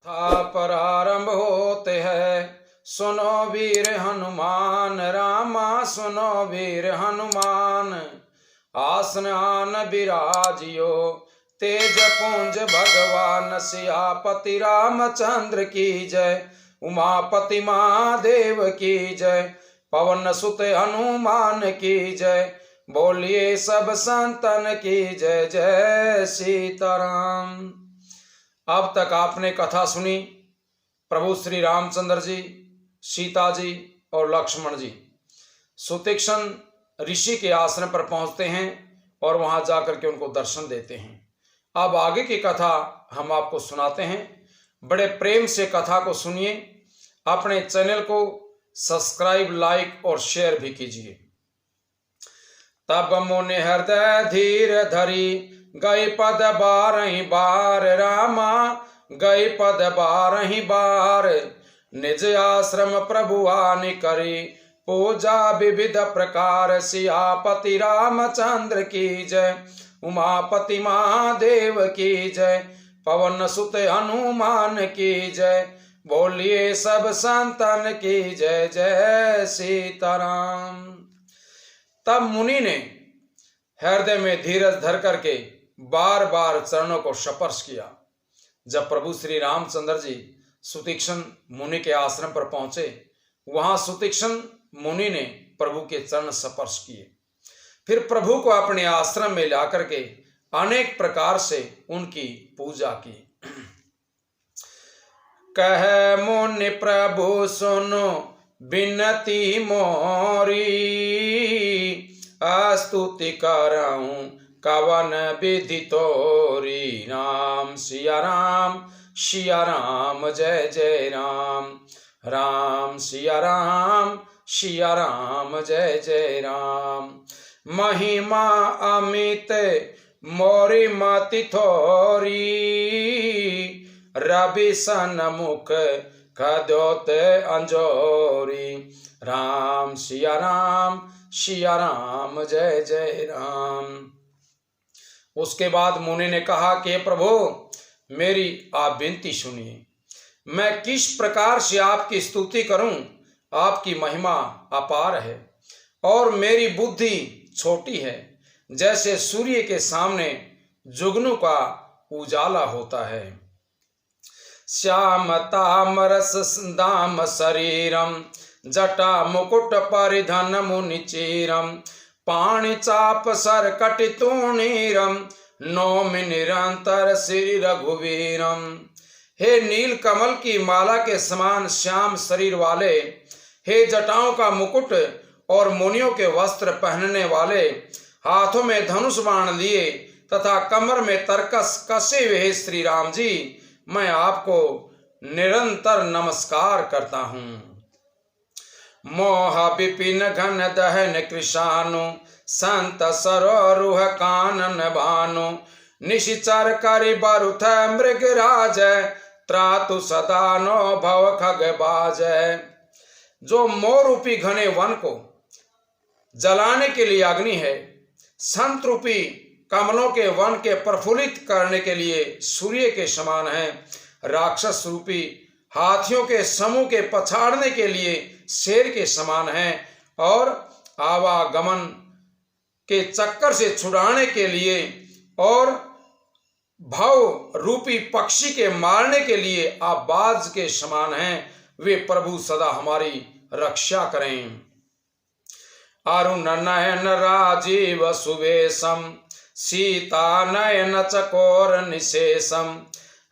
था प्रारंभ होते हैं, सुनो वीर हनुमान रामा, सुनो वीर हनुमान। आसन आन विराजियो तेज पुंज भगवान, सियापति रामचंद्र की जय, उमापति महादेव की जय, पवन सुत हनुमान की जय, बोलिए सब संतन की जय। जय सीताराम। अब तक आपने कथा सुनी प्रभु श्री रामचंद्र जी, सीता जी और लक्ष्मण जी सुतीक्ष्ण ऋषि के आश्रम पर पहुंचते हैं और वहां जाकर के उनको दर्शन देते हैं। अब आगे की कथा हम आपको सुनाते हैं। बड़े प्रेम से कथा को सुनिए। अपने चैनल को सब्सक्राइब, लाइक और शेयर भी कीजिए। तब मुनि हृदय धीर धरी, गई पद बारही बार रामा, गई पद बारही बार। निज आश्रम प्रभु आनि करी, पूजा विविध प्रकार। सियापति रामचंद्र की जय, उमापति महादेव की जय, पवन सुत हनुमान की जय, बोलिए सब संतन की जय। जय सीताराम। तब मुनि ने हृदय में धीरज धर करके बार बार चरणों को स्पर्श किया। जब प्रभु श्री रामचंद्र जी सुतीक्ष्ण मुनि के आश्रम पर पहुंचे, वहां सुतीक्ष्ण मुनि ने प्रभु के चरण स्पर्श किए। फिर प्रभु को अपने आश्रम में लाकर के अनेक प्रकार से उनकी पूजा की। कह मुनि प्रभु सुनो बिनती मोरी, स्तुति करऊं कवन विधि तोरी। राम सिया राम, सिया राम जय जय राम, राम सिया राम, सिया राम जय जय राम। महिमा अमित मोरी मति थोरी, रवि सन्मुख कदोत अंजोरी। राम सिया राम, सिया राम जय जय राम। उसके बाद मुनि ने कहा कि प्रभु, मेरी आप विनती सुनिए। मैं किस प्रकार से आपकी स्तुति करूं? आपकी महिमा अपार है और मेरी बुद्धि छोटी है, जैसे सूर्य के सामने जुगनू का उजाला होता है। श्याम तामरस दाम शरीरम, जटा मुकुट परिधन मुनि चीरम। पाणि चाप सर कटि तूणीरम, नौमि निरंतर श्री रघुवीरम। हे नील कमल की माला के समान श्याम शरीर वाले, हे जटाओं का मुकुट और मुनियों के वस्त्र पहनने वाले, हाथों में धनुष बाण लिए तथा कमर में तरकस कसे हुए श्री राम जी, मैं आपको निरंतर नमस्कार करता हूं। मोह विपिन घन दहन कृशानु, संत सरोरुह कानन भानु। निशिचर करि बरुथ मृगराज, त्रातु सदा नो भव खग बाज। जो मोर रूपी घने वन को जलाने के लिए अग्नि है, संत रूपी कमलों के वन के प्रफुल्लित करने के लिए सूर्य के समान है, राक्षस रूपी हाथियों के समूह के पछाड़ने के लिए शेर के समान है, और आवागमन के चक्कर से छुड़ाने के लिए और भव रूपी पक्षी के मारने के लिए आप बाज के समान हैं। वे प्रभु सदा हमारी रक्षा करें। अरुण नयन राजीव सुवेशम, सीता नयन चकोर निशेषम।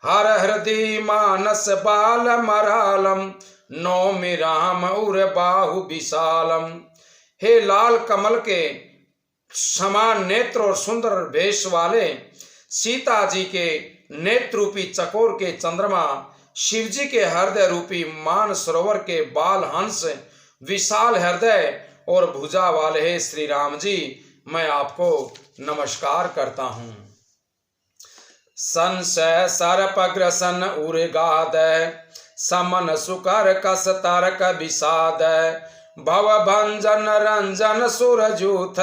हर हृदय मानस बाल मरालम, नौमि राम उर बाहु विशालम। हे लाल कमल के समान नेत्र और सुंदर वेश वाले, सीता जी के नेत्र रूपी चकोर के चंद्रमा, शिव जी के हृदय रूपी मान सरोवर के बाल हंस, विशाल हृदय और भुजा वाले हे श्री राम जी, मैं आपको नमस्कार करता हूं। संशय सर्प ग्रसन उर्गाद, समन सुकर कस तारक विषाद। भव भंजन रंजन सुरजूथ,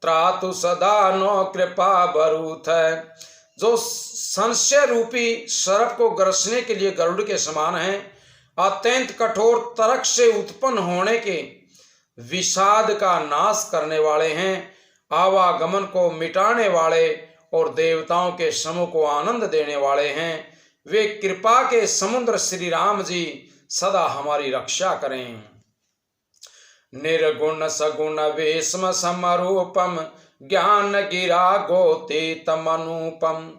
त्रातु सदा नो कृपा बरूथ। जो संशय रूपी सर्प को ग्रसने के लिए गरुड़ के समान हैं, अत्यंत कठोर तर्क से उत्पन्न होने के विषाद का नाश करने वाले हैं, आवागमन को मिटाने वाले और देवताओं के समूह को आनंद देने वाले हैं। वे कृपा के समुद्र श्री राम जी सदा हमारी रक्षा करें। निर्गुण सगुण वेश्म समरूपम ज्ञान गिरा गोतीतम अनुपम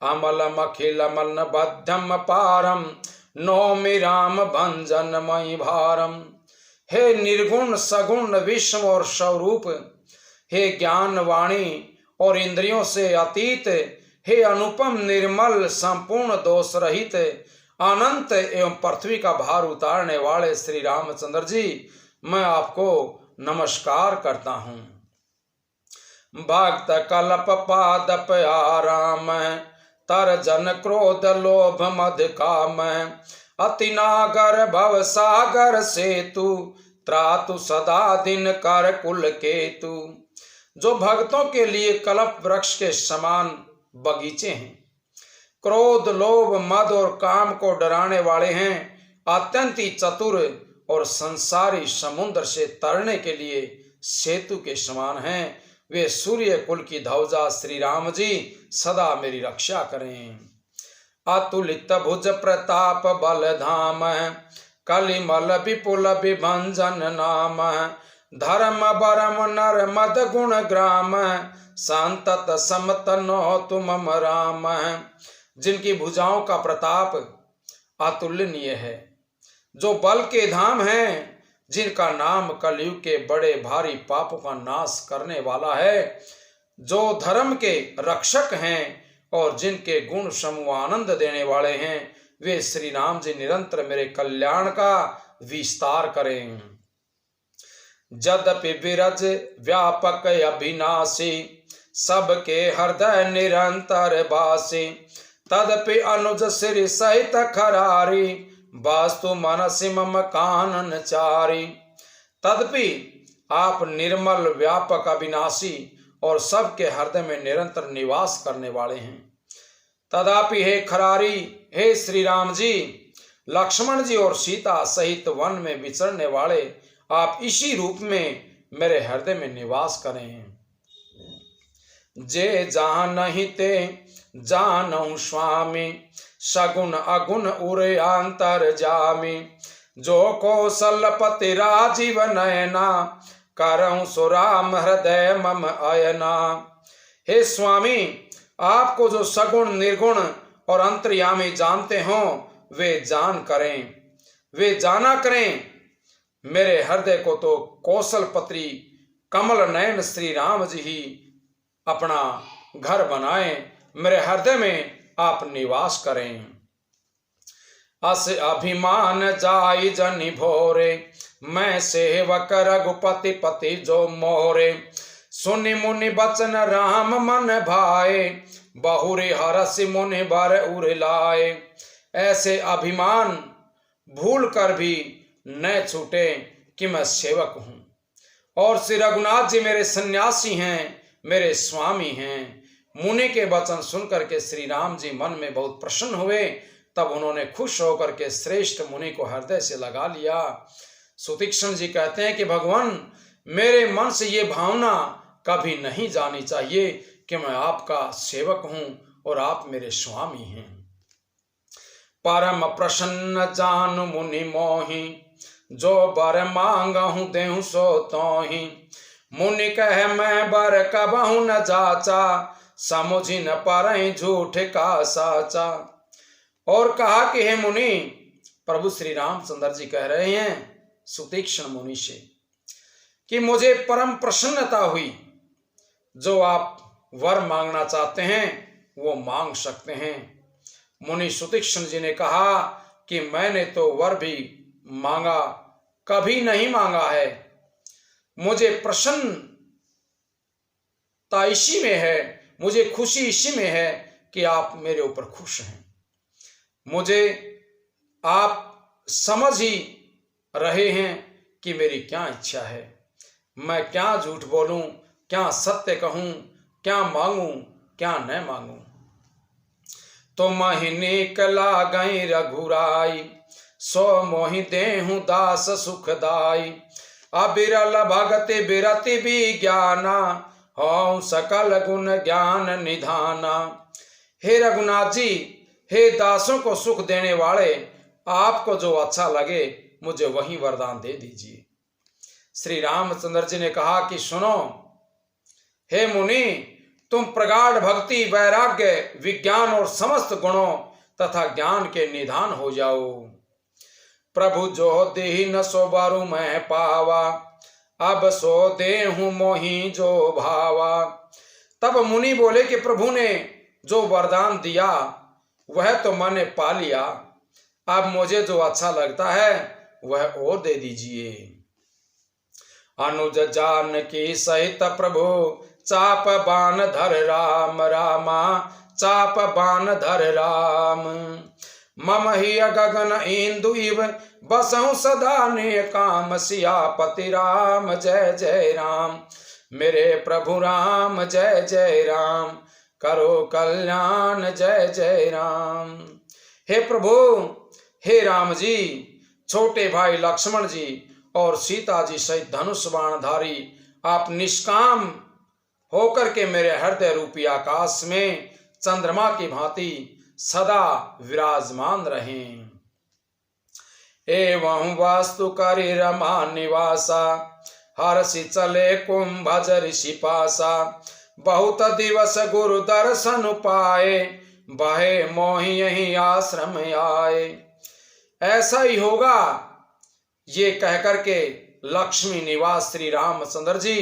अमलम अखिलमल बद्धम पारम नौमि राम भंजनमयि भारम। हे निर्गुण सगुण विश्व और स्वरूप, हे ज्ञान वाणी और इंद्रियों से अतीत, हे अनुपम निर्मल संपूर्ण दोष रहित अनंत एवं पृथ्वी का भार उतारने वाले श्री रामचंद्र जी, मैं आपको नमस्कार करता हूँ। भक्त कल्प पादप आराम तरजन क्रोध लोभ मद काम अति नागर भव सागर सेतु त्रातु सदा दिन कर कुल केतु। जो भक्तों के लिए कल्प वृक्ष के समान बगीचे हैं, क्रोध लोभ मद और काम को डराने वाले हैं, अत्यंत ही चतुर और संसारी समुद्र से तरने के लिए सेतु के समान हैं, वे सूर्य कुल की ध्वजा श्री राम जी सदा मेरी रक्षा करें। अतुलित भुज प्रताप बल धाम कलिमल विपुल विभंजन नाम धर्म बरम नर मद गुण ग्राम संतत समतनो तुम राम। जिनकी भुजाओं का प्रताप अतुलनीय है, जो बल के धाम हैं, जिनका नाम कलयुग के बड़े भारी पापों का नाश करने वाला है, जो धर्म के रक्षक हैं और जिनके गुण समूह आनंद देने वाले हैं, वे श्री राम जी निरंतर मेरे कल्याण का विस्तार करें। जदपि विरज व्यापक अभिनाशी सबके हृदय निरंतर बासी तदपि अनुज श्री सहित खरारी वास्तु मनसि मम कानन चारी। तदपि आप निर्मल व्यापक अविनाशी और सबके हृदय में निरंतर निवास करने वाले हैं। तदापि हे खरारी, हे श्री राम जी, लक्ष्मण जी और सीता सहित वन में विचरने वाले आप इसी रूप में मेरे हृदय में निवास करें। जे जहाँ नहीं ते जानहु स्वामी सगुण अगुण उरे अंतर जामी जो कौशलपति राजीव नयना करहु सुराम हृदय मम अयना। हे स्वामी, आपको जो सगुण निर्गुण और अंतर्यामी जानते हो वे जाना करें। मेरे हृदय को तो कौशलपति कमल नयन श्री राम जी ही अपना घर बनाएं, मेरे हृदय में आप निवास करें। अस अभिमान जाई जनि भोरे मैं सेवक रघुपति पति जो मोरे सुनि मुनि बचन राम मन भाए बहुरी हरसि मुनि बर उर लाए। ऐसे अभिमान भूल कर भी न छूटे कि मैं सेवक हूँ और श्री रघुनाथ जी मेरे सन्यासी हैं, मेरे स्वामी हैं। मुनि के वचन सुनकर के श्री राम जी मन में बहुत प्रसन्न हुए। तब उन्होंने खुश होकर के श्रेष्ठ मुनि को हृदय से लगा लिया। सुतीक्ष्ण जी कहते हैं कि भगवान, मेरे मन से ये भावना कभी नहीं जानी चाहिए कि मैं आपका सेवक हूं और आप मेरे स्वामी हैं। परम प्रसन्न जान मुनि मोहि जो बर मांगहु देहु सो तोहि मुनि कह मैं बर कबहु न जाचा समुझि न परहि झूठ का साचा। और कहा कि हे मुनि, प्रभु श्री रामचंद्र जी कह रहे हैं सुतीक्ष्ण मुनि से कि मुझे परम प्रसन्नता हुई, जो आप वर मांगना चाहते हैं वो मांग सकते हैं। मुनि सुतीक्ष्ण जी ने कहा कि मैंने तो वर भी मांगा कभी नहीं मांगा है, मुझे प्रसन्नता इसी में है, मुझे खुशी इसी में है कि आप मेरे ऊपर खुश हैं। मुझे आप समझ ही रहे हैं कि मेरी क्या इच्छा है, मैं क्या झूठ बोलूं, क्या सत्य कहूं, क्या मांगूं, क्या न मांगूं। तुम ही निकला गई रघुराई, सो मोहि देहु दास सुखदाई। अबिरल भगति बिरति भी ज्ञाना, हौ सकल गुण ज्ञान निधाना। हे रघुनाथ जी, हे दासों को सुख देने वाले, आपको जो अच्छा लगे मुझे वही वरदान दे दीजिए। श्री रामचंद्र जी ने कहा कि सुनो हे मुनि, तुम प्रगाढ़ भक्ति, वैराग्य, विज्ञान और समस्त गुणों तथा ज्ञान के निधान हो जाओ। प्रभु जो दीन सो बरु मैं पावा, अब सो देहु मोहि जो भावा। तब मुनि बोले कि प्रभु ने जो वरदान दिया वह तो मैंने पा लिया, अब मुझे जो अच्छा लगता है वह और दे दीजिए। अनुज जानकी सहित प्रभु चाप बाण धर राम, रामा चाप बाण धर राम। मम ही गगन इंदु इव बसहु सदा ने काम, सियापति राम जय जय राम। मेरे प्रभु राम जय जय राम, करो कल्याण जय जय राम। हे प्रभु, हे राम जी, छोटे भाई लक्ष्मण जी और सीता जी सहित धनुष बाणधारी आप निष्काम होकर के मेरे हृदय रूपी आकाश में चंद्रमा की भांति सदा विराजमान रहें। एवं वास्तु करि रमा निवासा, हर्षि चले कुंभज ऋषि पासा। बहुत दिवस गुरु दर्शन पाए, बहे मोहि यही आश्रम आए। ऐसा ही होगा ये कहकर के लक्ष्मी निवास श्री रामचंद्र जी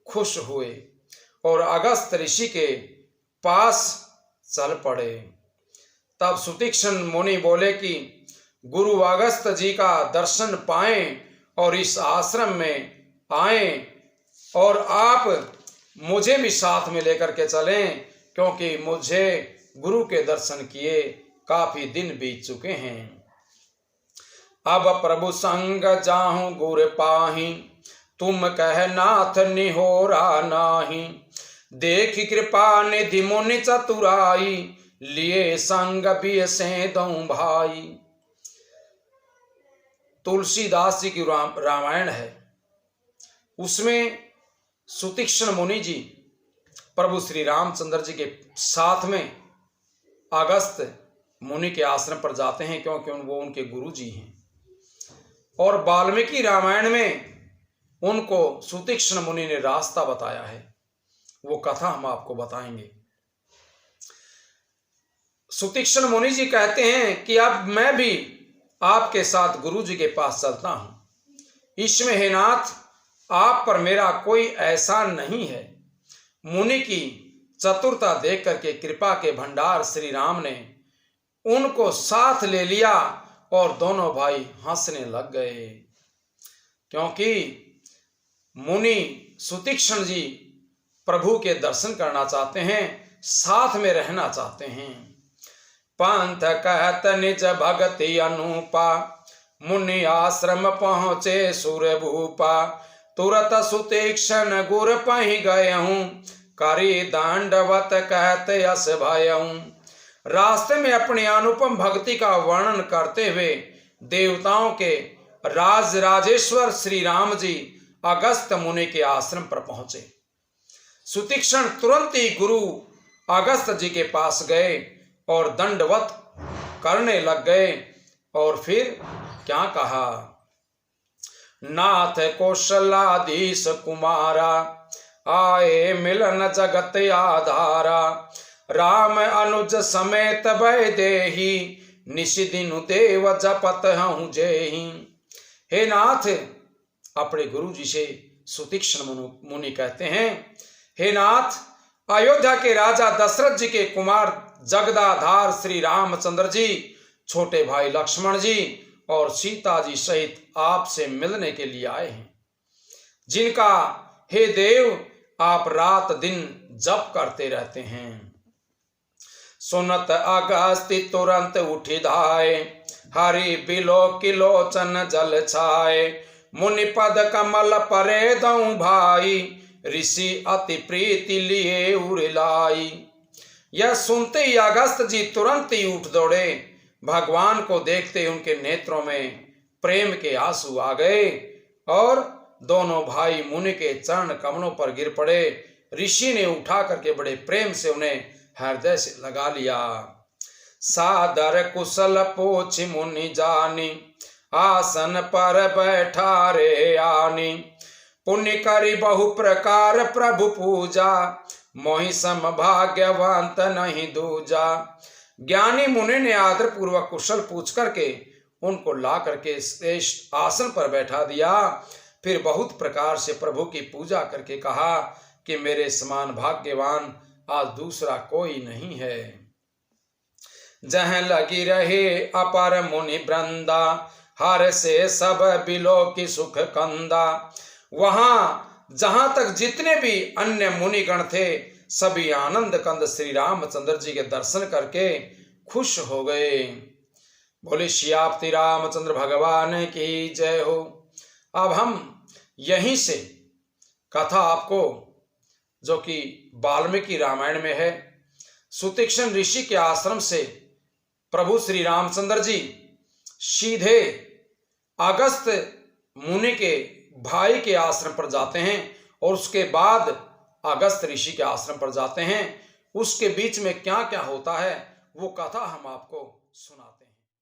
खुश हुए और अगस्त ऋषि के पास चल पड़े। तब सुतीक्ष्ण मुनि बोले कि गुरु अगस्त जी का दर्शन पाएं और इस आश्रम में आएं और आप मुझे भी साथ में लेकर के चलें, क्योंकि मुझे गुरु के दर्शन किए काफी दिन बीत चुके हैं। अब प्रभु संग जाहूं गुर पाही, तुम कह नाथ निहोरा नाही। देख कृपा निधि मुनि चतुराई, लिए संग भी से दऊं भाई। तुलसीदास जी की रामायण है, उसमें सुतीक्ष्ण मुनि जी प्रभु श्री रामचंद्र जी के साथ में अगस्त मुनि के आश्रम पर जाते हैं, क्योंकि वो उनके गुरु जी हैं। और वाल्मीकि रामायण में उनको सुतीक्ष्ण मुनि ने रास्ता बताया है, वो कथा हम आपको बताएंगे। सुतीक्ष्ण मुनि जी कहते हैं कि अब मैं भी आपके साथ गुरु जी के पास चलता हूं। इसमें हे नाथ, आप पर मेरा कोई एहसान नहीं है। मुनि की चतुरता देख करके कृपा के भंडार श्री राम ने उनको साथ ले लिया और दोनों भाई हंसने लग गए, क्योंकि मुनि सुतीक्ष्ण जी प्रभु के दर्शन करना चाहते हैं, साथ में रहना चाहते हैं। पंथ कहत निज भगति अनूपा, मुनि आश्रम पहुँचे सुर भूपा। तुरत सुतीक्ष्ण गुर पहि गए हूँ, करी दंडवत कहत यस भयऊं। रास्ते में अपनी अनुपम भक्ति का वर्णन करते हुए देवताओं के राज राजेश्वर श्री राम जी अगस्त मुनि के आश्रम पर पहुंचे। सुतीक्ष्ण तुरंत ही गुरु अगस्त जी के पास गए और दंडवत करने लग गए और फिर क्या कहा, नाथ कौशलाधीश कुमारा, आए मिलन जगत आधारा। राम अनुज समेत भय देही, निशि दिनु देव जपत हूँ जेहि। हे नाथ, अपने गुरु जी से सुतीक्ष्ण मुनि कहते हैं, हे नाथ, अयोध्या के राजा दशरथ जी के कुमार जगदाधार श्री रामचंद्र जी, छोटे भाई लक्ष्मण जी और सीता जी सहित आपसे मिलने के लिए आए हैं, जिनका हे देव आप रात दिन जप करते रहते हैं। सुनत अगस्त्य तुरंत उठी धाय, हरि बिलो किलोचन जल छाए। मुनि पद कमल परे दऊं भाई, ऋषि अति प्रीति लिए उड़लाई। यह सुनते ही अगस्त जी तुरंत ही उठ दौड़े। भगवान को देखते ही उनके नेत्रों में प्रेम के आंसू आ गए और दोनों भाई मुनि के चरण कमलों पर गिर पड़े। ऋषि ने उठा करके बड़े प्रेम से उन्हें हृदय से लगा लिया। सादर कुशल पूछ मुनि जानी, आसन पर बैठा रे आनी। पुण्य करी बहु प्रकार प्रभु पूजा, मोहि सम भाग्यवंत नहीं दूजा। ज्ञानी मुनि ने आदर पूर्वक कुशल पूछ करके उनको ला करके श्रेष्ठ आसन पर बैठा दिया। फिर बहुत प्रकार से प्रभु की पूजा करके कहा कि मेरे समान भाग्यवान आज दूसरा कोई नहीं है। जहाँ लगी रहे अपर मुनि वृंदा, हर से सब बिलो की सुख कंदा। वहां जहां तक जितने भी अन्य मुनिगण थे सभी आनंद कंद श्री रामचंद्र जी के दर्शन करके खुश हो गए। बोले श्री रामचंद्र भगवान की जय हो। अब हम यहीं से कथा आपको, जो कि वाल्मीकि रामायण में है, सुतीक्ष्ण ऋषि के आश्रम से प्रभु श्री रामचंद्र जी सीधे अगस्त मुनि के भाई के आश्रम पर जाते हैं और उसके बाद अगस्त ऋषि के आश्रम पर जाते हैं। उसके बीच में क्या क्या होता है वो कथा हम आपको सुनाते हैं।